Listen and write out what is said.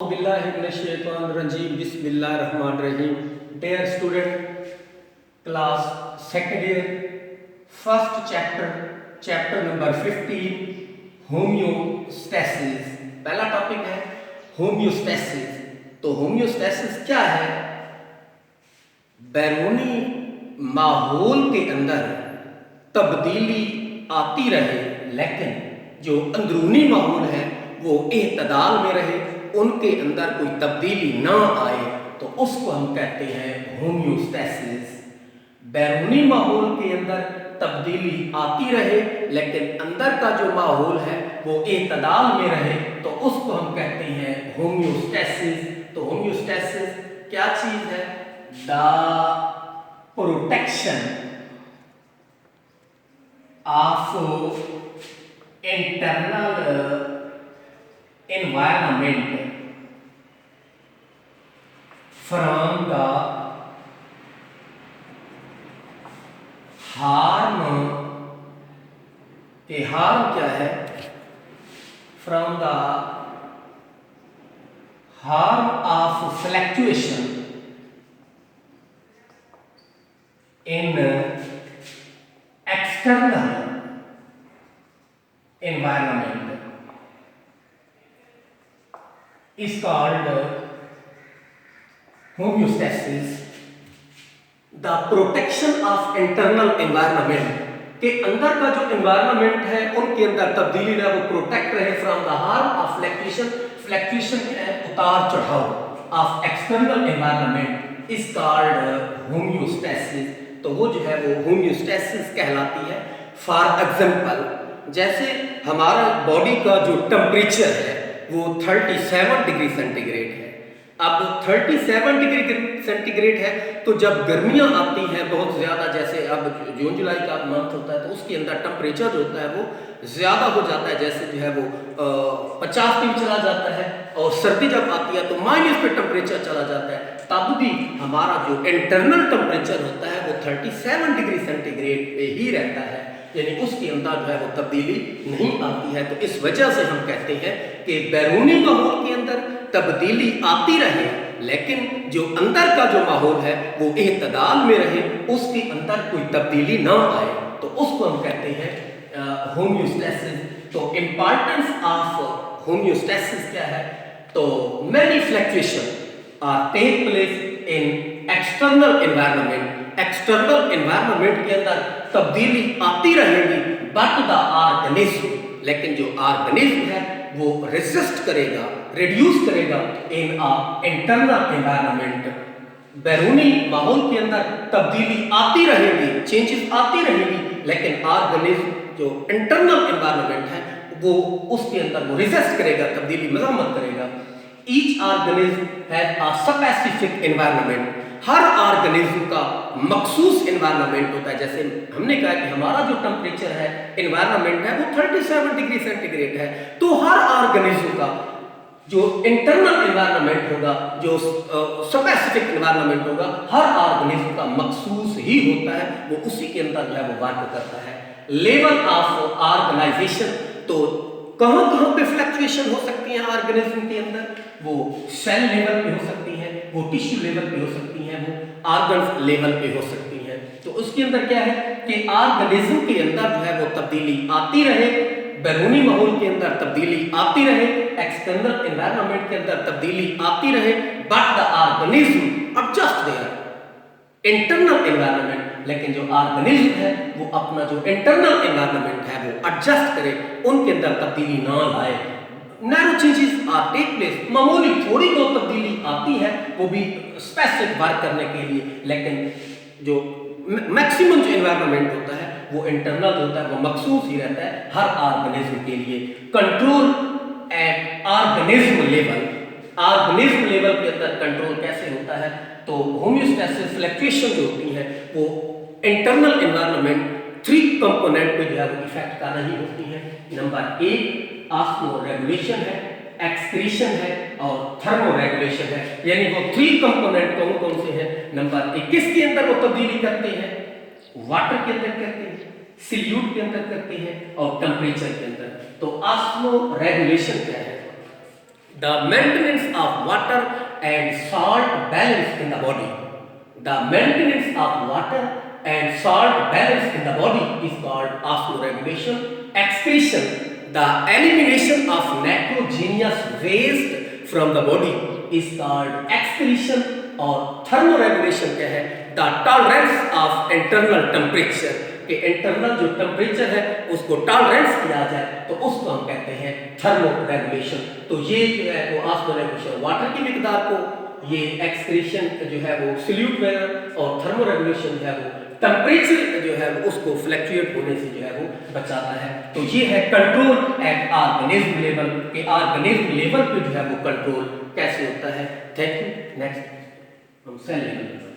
बिस्मिल्लाहिर्रहमानिर्रहीम। Dear student, class second year, first chapter number 15, homeostasis. पहला topic है homeostasis. तो होम्योस्टैसिस क्या है? बैरूनी माहौल के अंदर तब्दीली आती रहे, लेकिन जो अंदरूनी माहौल है वो एतदाल में रहे, उनके अंदर कोई तब्दीली ना आए, तो उसको हम कहते हैं होम्योस्टैसिस। बैरूनी माहौल के अंदर तब्दीली आती रहे, लेकिन अंदर का जो माहौल है वो एतदाल में रहे, तो उसको हम कहते हैं होम्योस्टैसिस। तो होम्योस्टैसिस क्या चीज है? The protection of internal environment from the harm के harm क्या है? From the harm of fluctuation in external environment is called homeostasis. The protection of internal environment के अंदर का जो environment है उनके अंदर तब्दीली ना वो प्रोटेक्ट रहे from the harm of fluctuation। fluctuation क्या है? उतार चढ़ाव of external environment is called homeostasis। तो वो जो है वो homeostasis कहलाती है। For example, जैसे हमारा बॉडी का जो टेम्परेचर है वो 37 डिग्री सेंटीग्रेड है। अब 37 डिग्री सेंटीग्रेड है, तो जब गर्मियां आती हैं बहुत ज़्यादा, जैसे अब जून जुलाई का मंथ होता है, तो उसके अंदर टेम्परेचर जो होता है वो ज़्यादा हो जाता है, जैसे जो है वो 50 पे चला जाता है, और सर्दी जब आती है तो माइनस पे टेम्परेचर चला जाता है। तब भी हमारा जो इंटरनल टेम्परेचर होता है वो 37 डिग्री सेंटीग्रेड पे ही रहता है, यानी उसके अंदर जो है वो तब्दीली नहीं आती है। तो इस वजह से हम कहते हैं कि बैरूनी माहौल के अंदर तब्दीली आती रहे, लेकिन जो अंदर का जो माहौल है वो एतदाल में रहे, उसके अंदर कोई तब्दीली ना आए, तो उसको हम कहते हैं होम्योस्टैसिस। तो इंपॉर्टेंस ऑफ होम्योस्टैसिस क्या है? तो many fluctuation are take place in external environment. External environment के अंदर तब्दीली आती रहेगी, बट द ऑर्गेनिज्म, लेकिन जो ऑर्गेनिज्म है वो रेजिस्ट करेगा, रिड्यूस करेगा इन अ इंटरनल एनवायरनमेंट। बैरूनी माहौल के अंदर तब्दीली आती रहेगी, चेंजेस आती रहेगी, लेकिन ऑर्गेनिज्म जो इंटरनल एनवायरनमेंट है वो उसके अंदर वो रेजिस्ट करेगा, तब्दीली मजम्मत करेगा। Each organism has a specific environment. Her organism का मखसूस एनवायरनमेंट होता है। जैसे हमने कहा कि हमारा जो टेम्परेचर है, एनवायरनमेंट है, वो 37 डिग्री सेंटीग्रेड है, तो हर ऑर्गेनिज्म का जो इंटरनल एनवायरनमेंट होगा, जो स्पेसिफिक एनवायरनमेंट होगा, हर ऑर्गेनिज्म का मखसूस ही होता है, वो उसी के अंदर जो है वो वर्क करता है। लेवल ऑफ ऑर्गेनाइजेशन, तो कहां कहां पे फ्लक्चुएशन हो सकती है ऑर्गेनिज्म के अंदर? वो सेल लेवल पे हो सकती है, वो टिश्यू लेवल पे हो सकती है, वो ऑर्गन लेवल पे हो सकती है। तो उसके अंदर क्या है कि ऑर्गेनिज्म के अंदर जो है वो तब्दीली आती रहे, बैरूनी माहौल के अंदर तब्दीली आती रहे, एक्सटर्नल एनवायरनमेंट के अंदर तब्दीली आती रहे, but the organism adjust their internal environment. लेकिन जो ऑर्गेनिज्म है वो अपना जो इंटरनल एनवायरनमेंट है वो एडजस्ट करे, उनके अंदर तब्दीली ना लाए। Narrow changes are take place, मामूली थोड़ी बहुत तब्दीली आती है, वो भी स्पेसिफिक वर्क करने के लिए, लेकिन जो मैक्सिमम जो एनवायरनमेंट होता है वो इंटरनल होता है, वो मखसूस ही रहता है हर ऑर्गेनिज्म के लिए। Control at organism level, organism level के अंदर कंट्रोल कैसे होता है? तो होम्योस्टैसिस फ्लक्चुएशन जो होती है वो इंटरनल एनवायरनमेंट 3 कंपोनेंट पे जो है वो इफेक्ट कर रही होती है। नंबर 1 ऑस्मो रेगुलेशन है, एक्सक्रीशन है और थर्मो रेगुलेशन है, यानी वो 3 कंपोनेंट कौन कौन से हैं? नंबर 1 किसके अंदर वो तब्दीली करते हैं? वाटर के अंदर करते हैं, सॉल्यूट के अंदर करते हैं और टेम्परेचर के अंदर। तो ऑस्मो रेगुलेशन क्या है? the maintenance of water and salt balance in the body. The maintenance of water and salt balance in the body is called osmoregulation. Excretion, the elimination of nitrogenous waste from the body is called excretion. और thermoregulation क्या है? The tolerance of internal temperature, कि internal जो temperature है उसको tolerance किया जाए तो उसको हम कहते हैं थर्मोरेगुलेशन। तो ये जो है वो ऑस्मोरेगुलेशन वाटर की मिकदार को, ये एक्सक्रीशन जो है वो सल्यूट में, और थर्मोरेगुलेशन जो है वो टेम्परेचर जो है वो उसको फ्लक्चुएट होने से जो है वो बचाता है। तो ये है कंट्रोल एट ऑर्गेनिज्म लेवल, के ऑर्गेनिज्म लेवल पे जो है वो कंट्रोल कैसे होता है। Thank you. नेक्स्ट हम सेल लेवल